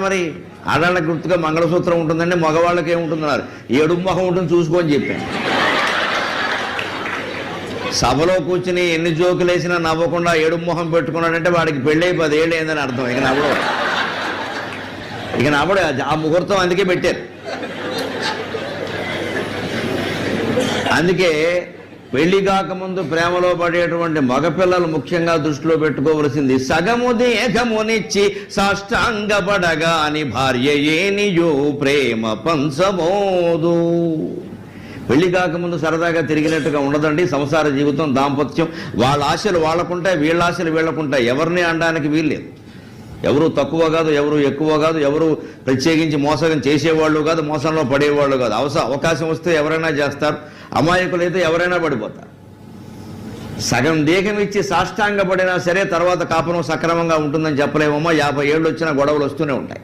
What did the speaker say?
మరి ఆడవాళ్ళకి గుర్తుగా మంగళసూత్రం ఉంటుందండి, మగవాళ్ళకి ఏముంటున్నారు ఏడు మొహం ఉంటుంది చూసుకొని చెప్పాను. సభలో కూర్చుని ఎన్ని జోకులు వేసినా నవ్వకుండా ఏడు మొహం పెట్టుకున్నాడంటే వాడికి పెళ్ళై 10 ఏళ్ళు అయిందని అర్థం. ఇక నవ్వడు ఆ ముహూర్తం అందుకే పెట్టారు. అందుకే పెళ్లి కాకముందు ప్రేమలో పడేటువంటి మగపిల్లలు ముఖ్యంగా దృష్టిలో పెట్టుకోవలసింది సగము దేహమునిచ్చి సాష్టాంగపడగా అని భార్య ఏనియో ప్రేమ పంచబోదు. పెళ్లి కాకముందు సరదాగా తిరిగినట్టుగా ఉండదండి సంసార జీవితం, దాంపత్యం. వాళ్ళ ఆశలు వాళ్ళకుంటాయి, వీళ్ళ ఆశలు వీళ్ళకుంటాయి. ఎవరిని అనడానికి వీల్లేదు. ఎవరు తక్కువ కాదు, ఎవరు ఎక్కువ కాదు, ఎవరు ప్రత్యేకించి మోసం చేసేవాళ్ళు కాదు, మోసంలో పడేవాళ్ళు కాదు. అవకాశం వస్తే ఎవరైనా చేస్తారు, అమాయకులైతే ఎవరైనా పడిపోతారు. సగం దేహం ఇచ్చి సాష్టాంగపడినా సరే తర్వాత కాపురం సక్రమంగా ఉంటుందని చెప్పలేమమ్మా. 50 ఏళ్ళు వచ్చినా గొడవలు వస్తూనే ఉంటాయి.